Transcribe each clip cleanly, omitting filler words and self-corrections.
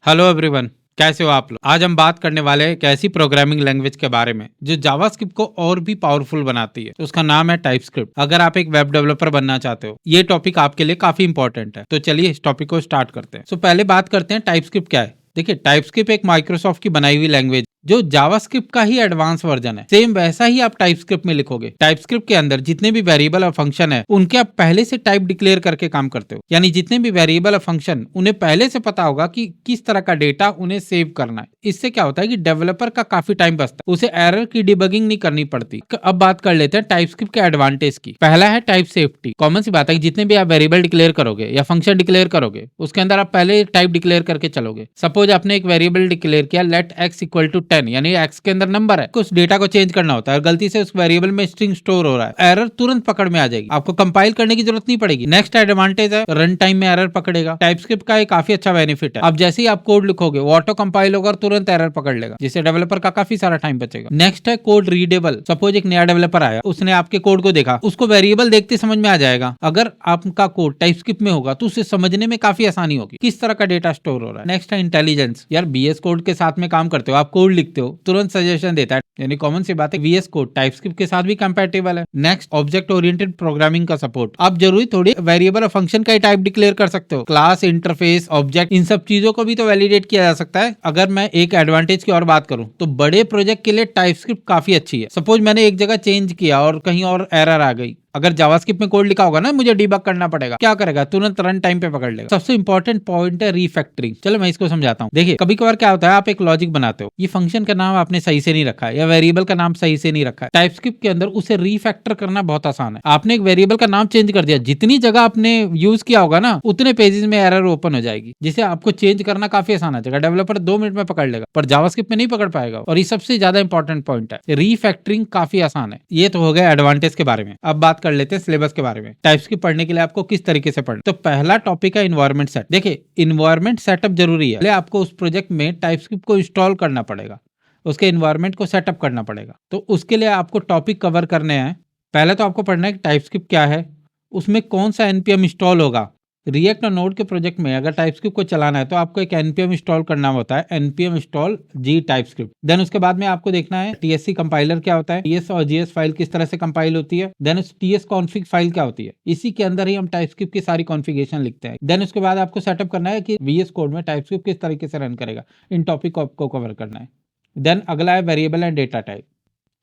Hello everyone, कैसे हो आप लोग। आज हम बात करने वाले हैं एक ऐसी प्रोग्रामिंग लैंग्वेज के बारे में जो जावास्क्रिप्ट को और भी पावरफुल बनाती है। तो उसका नाम है टाइपस्क्रिप्ट। अगर आप एक वेब डेवलपर बनना चाहते हो, ये टॉपिक आपके लिए काफी इंपॉर्टेंट है। तो चलिए इस टॉपिक को स्टार्ट करते हैं। पहले बात करते हैं टाइपस्क्रिप्ट क्या है। देखिए, टाइपस्क्रिप्ट एक माइक्रोसॉफ्ट की बनाई हुई लैंग्वेज जो जावास्क्रिप्ट का ही एडवांस वर्जन है। सेम वैसा ही आप टाइपस्क्रिप्ट में लिखोगे। टाइपस्क्रिप्ट के अंदर जितने भी वेरिएबल और फंक्शन है उनके आप पहले से टाइप डिक्लेयर करके काम करते हो। यानी जितने भी वेरिएबल और फंक्शन उन्हें पहले से पता होगा कि किस तरह का डेटा उन्हें सेव करना है। इससे क्या होता है कि डेवलपर का काफी टाइम बचता है, उसे एरर की डिबगिंग नहीं करनी पड़ती। अब बात कर लेते हैं टाइपस्क्रिप्ट के एडवांटेज की। पहला है टाइप सेफ्टी। कॉमन सी बात है कि जितने भी आप वेरिएबल डिक्लेयर करोगे या फंक्शन डिक्लेयर करोगे उसके अंदर आप पहले टाइप डिक्लेयर करके चलोगे। सपोज आपने एक वेरिएबल डिक्लेयर किया लेट x इक्वल टू 10, यानी x के अंदर नंबर है, कुछ डेटा को चेंज करना होता है और गलती से उस वेरिएबल में स्ट्रिंग स्टोर हो रहा है, एरर तुरंत पकड़ में आ जाएगी, आपको कंपाइल करने की जरूरत नहीं पड़ेगी। नेक्स्ट एडवांटेज है रन टाइम में एरर पकड़ेगा। टाइपस्क्रिप्ट का एक काफी अच्छा बेनिफिट है, अब जैसे ही आप कोड लिखोगे वो ऑटो कंपाइल होगा और तुरंत एरर पकड़ लेगा, जिससे डेवलपर का काफी सारा टाइम बचेगा। नेक्स्ट है कोड रीडेबल। सपोज एक नया डेवलपर आया, उसने आपके कोड को देखा, उसको वेरिएबल देखते समझ में आ जाएगा। अगर आपका कोड टाइपस्क्रिप्ट में होगा तो उसे समझने में काफी आसानी होगी किस तरह का डेटा स्टोर हो रहा है। नेक्स्ट है इंटेलिजेंस। यार बीएस कोड के साथ में काम करते हो, आप कोड लिखते हो, तुरंत सजेशन देता है, यानी कॉमन सी बात है वीएस कोड टाइपस्क्रिप्ट के साथ भी कंपैटिबल है। नेक्स्ट ऑब्जेक्ट ओरिएंटेड प्रोग्रामिंग का सपोर्ट। आप जरूरी थोड़ी वेरिएबल और फंक्शन का ही टाइप डिक्लेयर कर सकते हो, क्लास, इंटरफेस, ऑब्जेक्ट, इन सब चीजों को भी तो वैलिडेट किया जा सकता है। अगर मैं एक एडवांटेज की और बात करूं तो बड़े प्रोजेक्ट के लिए टाइपस्क्रिप्ट काफी अच्छी है। सपोज मैंने एक जगह चेंज किया और कहीं और एरर आ गई, अगर जावास्क्रिप्ट में कोड लिखा होगा ना, मुझे डीबग करना पड़ेगा, क्या करेगा, तुरंत रन टाइम पे पकड़ लेगा। सबसे इंपॉर्टेंट पॉइंट है रीफैक्टरिंग। चलो मैं इसको समझाता हूँ। देखिए, कभी कभार क्या होता है, आप एक लॉजिक बनाते हो, ये फंक्शन का नाम आपने सही से नहीं रखा है या वेरिएबल का नाम सही से नहीं रखा है। टाइपस्क्रिप्ट के अंदर उसे रीफैक्टर करना बहुत आसान है। आपने एक वेरिएबल का नाम चेंज कर दिया, जितनी जगह आपने यूज किया होगा ना उतने पेजेस में एरर ओपन हो जाएगी, जिसे आपको चेंज करना काफी आसान हो जाएगा। डेवलपर 2 मिनट में पकड़ लेगा, पर जावास्क्रिप्ट में नहीं पकड़ पाएगा। और ये सबसे ज्यादा इंपॉर्टेंट पॉइंट है, रीफैक्टरिंग काफी आसान है। ये तो हो गया एडवांटेज के बारे में। अब बात कर लेते हैं सिलेबस के बारे में। टाइपस्क्रिप्ट पढ़ने के लिए आपको किस तरीके से पढ़ना। तो पहला टॉपिक है इन्वायरमेंट सेट। देखिए, इन्वायरमेंट सेटअप जरूरी है। पहले आपको उस प्रोजेक्ट में टाइपस्क्रिप्ट को इंस्टॉल करना पड़ेगा, उसके इन्वायरमेंट को सेटअप करना पड़ेगा। तो उसके लिए आपको टॉपिक कवर करने हैं। पहले तो आपको पढ़ना है कि टाइपस्क्रिप्ट क्या है, उसमें कौन सा एनपीएम इंस्टॉल होगा। रिएक्ट और नोड के प्रोजेक्ट में अगर टाइपस्क्रिप्ट को चलाना है तो आपको एक एनपीएम इंस्टॉल करना होता है, एनपीएम इंस्टॉल जी टाइपस्क्रिप्ट। देन उसके बाद में आपको देखना है टीएससी कंपाइलर क्या होता है, टीएस और जीएस फाइल किस तरह से कंपाइल होती है। देन उस टीएस कॉन्फिग फाइल क्या होती है, इसी के अंदर ही हम टाइपस्क्रिप्ट की सारी कॉन्फ़िगरेशन लिखते हैं। देन उसके बाद आपको सेटअप करना है कि वीएस कोड में टाइपस्क्रिप्ट किस तरीके से रन करेगा। इन टॉपिक को आपको कवर करना है। देन अगला है variable and data type.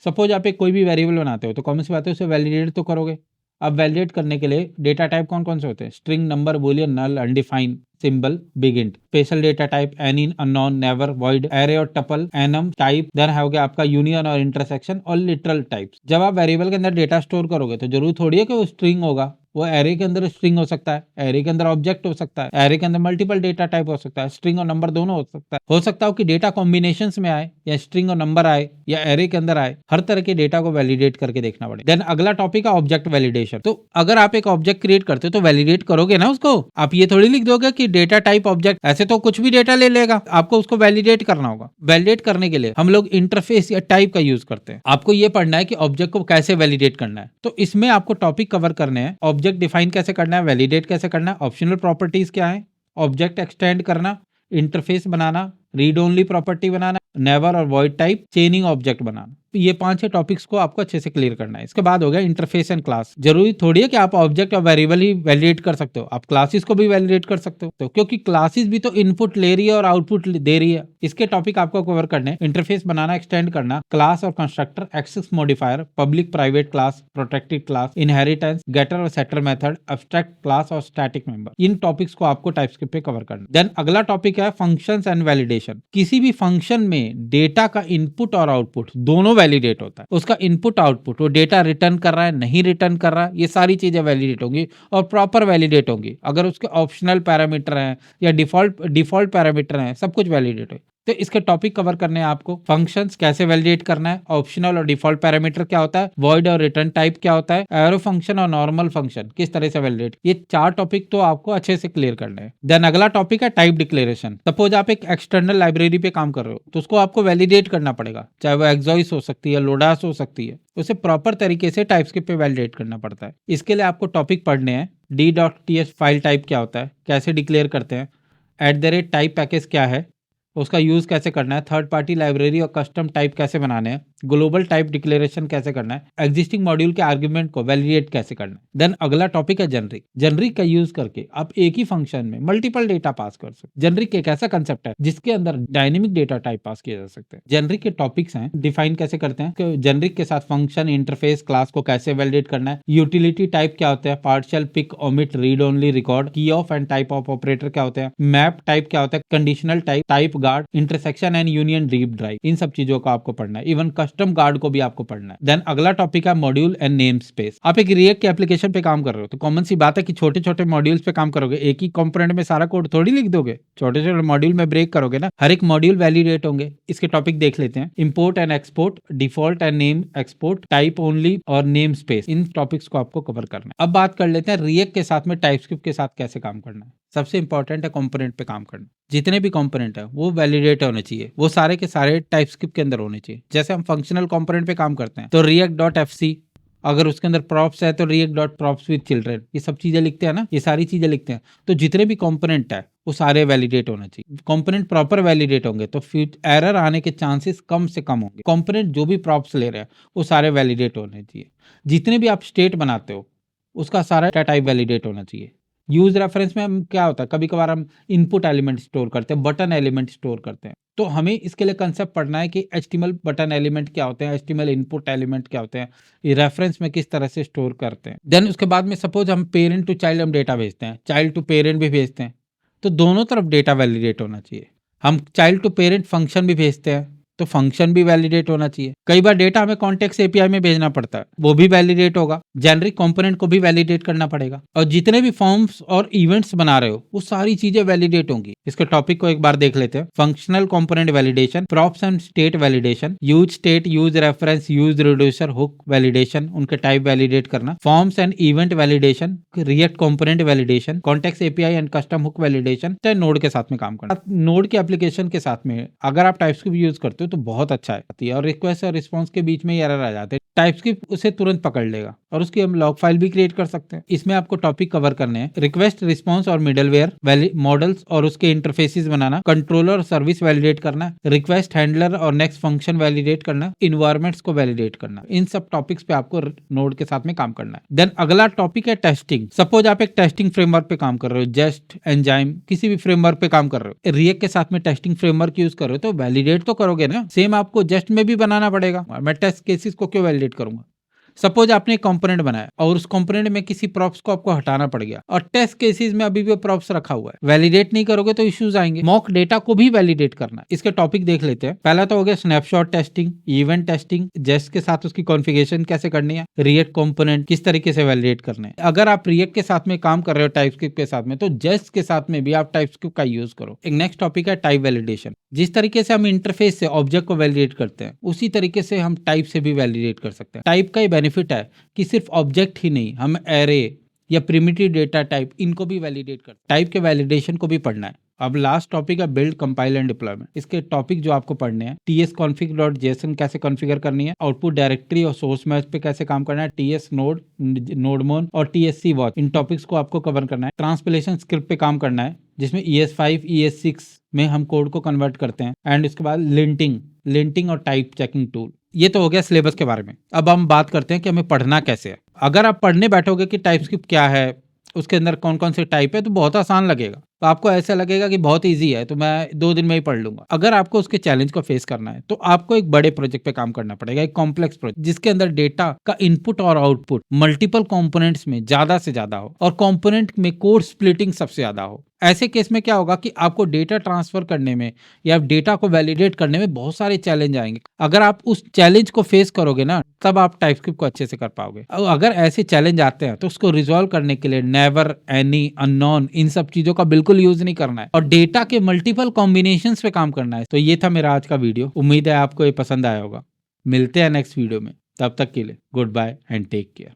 Suppose आप एक कोई भी वेरिएबल बनाते हो तो कॉमन सी बात है उसे वैलिडेट तो करोगे। अब वैलिडेट करने के लिए डेटा टाइप कौन कौन से होते हैं, string, number, boolean, null, undefined, symbol, big int. Special data type any, unknown, never, void, array और टपल, एनम टाइप। देन हो गया आपका यूनियन और इंटरसेक्शन और लिटरल टाइप्स। जब आप वेरिएबल के अंदर डेटा स्टोर करोगे तो जरूरी थोड़ी है कि वो स्ट्रिंग होगा, वो एरे के अंदर स्ट्रिंग हो सकता है, एरे के अंदर ऑब्जेक्ट हो सकता है, एरे के अंदर मल्टीपल डेटा टाइप हो सकता है, स्ट्रिंग और नंबर दोनों हो सकता हो कि डेटा कॉम्बिनेशंस में आए या स्ट्रिंग और नंबर आए या एरे के अंदर आए। हर तरह के डेटा को वैलिडेट करके देखना पड़ेगा। देन अगला टॉपिक है ऑब्जेक्ट वैलिडेशन। तो अगर आप एक ऑब्जेक्ट क्रिएट करते हो तो वैलिडेट करोगे ना उसको। आप ये थोड़ी लिख दोगे कि डेटा टाइप ऑब्जेक्ट, ऐसे तो कुछ भी डेटा ले लेगा, आपको उसको वैलिडेट करना होगा। वैलिडेट करने के लिए हम लोग इंटरफेस या टाइप का यूज करते हैं। आपको ये पढ़ना है कि ऑब्जेक्ट को कैसे वैलिडेट करना है। तो इसमें आपको टॉपिक कवर करने हैं, ऑब्जेक्ट डिफाइन कैसे करना है, वैलिडेट कैसे करना है, ऑप्शनल प्रॉपर्टीज क्या है, ऑब्जेक्ट एक्सटेंड करना, इंटरफेस बनाना, रीड ओनली प्रॉपर्टी बनाना, नेवर और वॉइड टाइप, चेनिंग ऑब्जेक्ट बनाना। ये 5-6 टॉपिक्स को आपको अच्छे से क्लियर करना है। इसके बाद हो गया इंटरफेस एंड क्लास। जरूरी थोड़ी है कि आप ऑब्जेक्ट और वेरिएबल ही वैलिडेट कर सकते हो, आप क्लासेस को भी वैलिडेट कर सकते हो, तो क्योंकि क्लासेस भी तो इनपुट ले रही है और आउटपुट दे रही है। इसके टॉपिक आपको कवर करने, इंटरफेस बनाना, एक्सटेंड करना, क्लास और constructor, access modifier, public private class, protected class, inheritance, getter और सेटर मेथड, एब्स्ट्रैक्ट क्लास और स्टैटिक मेंबर। इन टॉपिक्स को आपको टाइपस्क्रिप्ट पे कवर करना। देन अगला टॉपिक है फंक्शंस एंड वैलिडेशन। किसी भी फंक्शन में डेटा का इनपुट और आउटपुट दोनों वैलिडेट होता है। उसका इनपुट आउटपुट, वो डेटा रिटर्न कर रहा है नहीं रिटर्न कर रहा है, ये सारी चीजें वैलिडेट होंगी और प्रॉपर वैलिडेट होंगी। अगर उसके ऑप्शनल पैरामीटर हैं या डिफॉल्ट पैरामीटर हैं, सब कुछ वैलिडेट है। तो इसके टॉपिक कवर करने हैं आपको। फंक्शंस कैसे वैलिडेट करना है, ऑप्शनल और डिफॉल्ट पैरामीटर क्या होता है, वॉइड और रिटर्न टाइप क्या होता है, एरो फंक्शन और नॉर्मल फंक्शन किस तरह से वैलिडेट। ये 4 टॉपिक तो आपको अच्छे से क्लियर करना है। देन अगला टॉपिक है टाइप डिक्लेरेशन। सपोज आप एक एक्सटर्नल लाइब्रेरी पे काम कर रहे हो तो उसको आपको वैलिडेट करना पड़ेगा, चाहे वो एक्सॉइस हो सकती है, लोडास हो सकती है, उसे प्रॉपर तरीके से टाइपस्क्रिप्ट पे वैलिडेट करना पड़ता है। इसके लिए आपको टॉपिक पढ़ने हैं, d.ts फाइल टाइप क्या होता है, कैसे डिक्लेयर करते हैं, @टाइप पैकेज क्या है, उसका यूज कैसे करना है, थर्ड पार्टी लाइब्रेरी और कस्टम टाइप कैसे बनाने हैं, ग्लोबल टाइप डिक्लेरेशन कैसे करना है, एग्जिस्टिंग मॉड्यूल के आर्गुमेंट को वैलिडेट कैसे करना है। देन अगला टॉपिक है जेनरिक। जेनरिक का यूज करके आप एक ही फंक्शन में मल्टीपल डेटा पास कर सकते हैं। जेनरिक एक ऐसा कंसेप्ट है जिसके अंदर डायनेमिक डेटा टाइप पास किया जा सकता है। जेनरिक के टॉपिक्स हैं, डिफाइन कैसे करते हैं, जेनरिक के साथ फंक्शन, इंटरफेस, क्लास को कैसे वैलिडेट करना है, यूटिलिटी टाइप क्या होता है, partial, pick, omit, read only, record, key of and type of operator क्या होते हैं, मैप टाइप क्या होता है, conditional type guard, intersection and union deep drive, इन सब चीजों को आपको पढ़ना है। इवन कस्टम गार्ड को भी आपको पढ़ना है। देन अगला टॉपिक है मॉड्यूल एंड नेम स्पेस। आप एक रिएक्ट के एप्लीकेशन पे काम कर रहे हो तो कॉमन सी बात है कि छोटे छोटे मॉड्यूल्स पे काम करोगे, एक ही कंपोनेंट में सारा कोड थोड़ी लिख दोगे, छोटे छोटे मॉड्यूल में ब्रेक करोगे ना, हर एक मॉड्यूल वैलिडेट होंगे। इसके टॉपिक देख लेते हैं, import and export, default and name export, type only और नेम स्पेस। इन टॉपिक्स को आपको कवर करना है। अब बात कर लेते हैं रिएक्ट के साथ में टाइपस्क्रिप्ट के साथ कैसे काम करना है। सबसे इंपॉर्टेंट है कंपोनेंट पे काम करना। जितने भी कंपोनेंट है वो वैलिडेट होने चाहिए, वो सारे के सारे टाइपस्क्रिप्ट के अंदर होने चाहिए। जैसे हम फंक्शनल कंपोनेंट पे काम करते हैं तो react.fc, अगर उसके अंदर प्रॉप्स है तो react.props with children, ये सब चीजें लिखते हैं ना, ये सारी चीजें लिखते हैं। तो जितने भी कंपोनेंट है वो सारे वैलिडेट होने चाहिए। कंपोनेंट प्रॉपर वैलिडेट होंगे तो एरर आने के चांसेस कम से कम होंगे। कंपोनेंट जो भी प्रॉप्स ले रहे हैं वो सारे वैलिडेट होने चाहिए। जितने भी आप स्टेट बनाते हो उसका सारा टाइप वैलिडेट होना चाहिए। यूज रेफरेंस में हम क्या होता है, कभी कभार हम इनपुट एलिमेंट स्टोर करते हैं, बटन एलिमेंट स्टोर करते हैं, तो हमें इसके लिए कंसेप्ट पढ़ना है कि HTML बटन एलिमेंट क्या होते हैं, HTML इनपुट एलिमेंट क्या होते हैं, ये रेफरेंस में किस तरह से स्टोर करते हैं। देन उसके बाद में सपोज हम पेरेंट टू चाइल्ड हम डेटा भेजते हैं, चाइल्ड टू पेरेंट भी भेजते हैं, तो दोनों तरफ डेटा वैलिडेट होना चाहिए। हम चाइल्ड टू पेरेंट फंक्शन भी भेजते हैं तो फंक्शन भी वैलिडेट होना चाहिए। कई बार डेटा हमें कॉन्टेक्स्ट एपीआई में भेजना पड़ता है, वो भी वैलिडेट होगा। जेनरिक कंपोनेंट को भी वैलिडेट करना पड़ेगा। और जितने भी फॉर्म्स और इवेंट्स बना रहे हो वो सारी चीजें वैलिडेट होंगी। इसके टॉपिक को एक बार देख लेते हैं। Functional component validation, props and state validation, use state, use reference, use reducer, hook validation, उनके टाइप वैलिडेट करना, forms and event validation, react component validation, context API and custom hook validation, node के साथ में काम करना। Node के application के साथ में अगर आप टाइपस्क्रिप्ट यूज करते हो तो बहुत अच्छा है। और रिक्वेस्ट और रिस्पांस के बीच में एरर आ जाते हैं, टाइपस्क्रिप्ट उसे तुरंत पकड़ लेगा और उसकी हम लॉग फाइल भी क्रिएट कर सकते हैं। इसमें आपको टॉपिक कवर करने हैं, रिक्वेस्ट, रिस्पांस और मिडलवेयर मॉडल्स और उसके इंटरफेसेस बनाना, कंट्रोलर और सर्विस वैलिडेट करना, रिक्वेस्ट हैंडलर और नेक्स्ट फंक्शन वैलिडेट करना, इन्वायरमेंट्स को वैलिडेट करना। इन सब टॉपिक्स पे आपको नोड के साथ में काम करना है। देन अगला टॉपिक है टेस्टिंग। सपोज आप एक टेस्टिंग फ्रेमवर्क पे काम कर रहे हो, जेस्ट, एंजाइम, किसी भी फ्रेमवर्क पे काम कर रहे हो, रिएक्ट के साथ में टेस्टिंग फ्रेमवर्क यूज कर रहे हो तो वैलिडेट तो करोगे ना। सेम आपको जेस्ट में भी बनाना पड़ेगा। मैं टेस्ट केसेस को क्यों वैलिडेट करूंगा। सपोज आपने एक कंपोनेंट बनाया और उस कंपोनेंट में किसी प्रॉप्स को आपको हटाना पड़ गया और टेस्ट केसेस में अभी भी प्रॉप्स रखा हुआ है, वैलिडेट नहीं करोगे तो इश्यूज आएंगे। मॉक डेटा को भी वैलिडेट करना है। इसके टॉपिक देख लेते हैं। पहला तो हो गया स्नैपशॉट टेस्टिंग, इवेंट टेस्टिंग, जेस्ट के साथ उसकी कॉन्फ़िगरेशन कैसे करनी है, रिएक्ट कंपोनेंट किस तरीके से वैलिडेट करने हैं। अगर आप रिएक्ट के साथ में काम कर रहे हो टाइपस्क्रिप्ट के साथ में तो जेस्ट के साथ में भी आप टाइपस्क्रिप्ट का यूज करो। एक नेक्स्ट टॉपिक है टाइप वैलिडेशन। जिस तरीके से हम इंटरफेस से ऑब्जेक्ट को वैलिडेट करते हैं उसी तरीके से हम टाइप से भी वैलिडेट कर सकते हैं। टाइप का ही बेनिफिट है कि सिर्फ ऑब्जेक्ट ही नहीं, हम एरे या प्रिमिटिव डेटा टाइप इनको भी वैलिडेट करते हैं। टाइप के वैलिडेशन को भी पढ़ना है। अब लास्ट टॉपिक है बिल्ड, कंपाइल एंड डिप्लॉयमेंट। इसके टॉपिक जो आपको पढ़ने हैं, tsconfig.json कैसे कॉन्फ़िगर करनी है, आउटपुट डायरेक्टरी और सोर्स मैच पे कैसे काम करना है, ts नोड, नोडमोन और tsc वॉच, इन टॉपिक्स को आपको कवर करना है। ट्रांसलेशन स्क्रिप्ट पे काम करना है जिसमें ES5 ES6 में हम कोड को कन्वर्ट करते हैं। एंड उसके बाद लिंटिंग और टाइप चेकिंग टूल। ये तो हो गया सिलेबस के बारे में। अब हम बात करते हैं कि हमें पढ़ना कैसे है। अगर आप पढ़ने बैठोगे कि टाइपस्क्रिप्ट क्या है, उसके अंदर कौन कौन से टाइप है, तो बहुत आसान लगेगा। तो आपको ऐसा लगेगा कि बहुत इजी है तो मैं 2 दिन में ही पढ़ लूंगा। अगर आपको उसके चैलेंज को फेस करना है तो आपको एक बड़े प्रोजेक्ट पे काम करना पड़ेगा, एक कॉम्प्लेक्स प्रोजेक्ट जिसके अंदर डेटा का इनपुट और आउटपुट मल्टीपल कंपोनेंट्स में ज्यादा से ज्यादा हो और कंपोनेंट में कोड स्प्लिटिंग सबसे ज्यादा हो। ऐसे केस में क्या होगा कि आपको डेटा ट्रांसफर करने में या डेटा को वैलिडेट करने में बहुत सारे चैलेंज आएंगे। अगर आप उस चैलेंज को फेस करोगे ना तब आप टाइपस्क्रिप्ट को अच्छे से कर पाओगे। अगर ऐसे चैलेंज आते हैं तो उसको रिजॉल्व करने के लिए नेवर, एनी, अननोन, इन सब चीजों का बिल्कुल यूज नहीं करना है और डेटा के मल्टीपल कॉम्बिनेशंस पे काम करना है। तो ये था मेरा आज का वीडियो। उम्मीद है आपको ये पसंद आया होगा। मिलते हैं नेक्स्ट वीडियो में, तब तक के लिए goodbye and take care.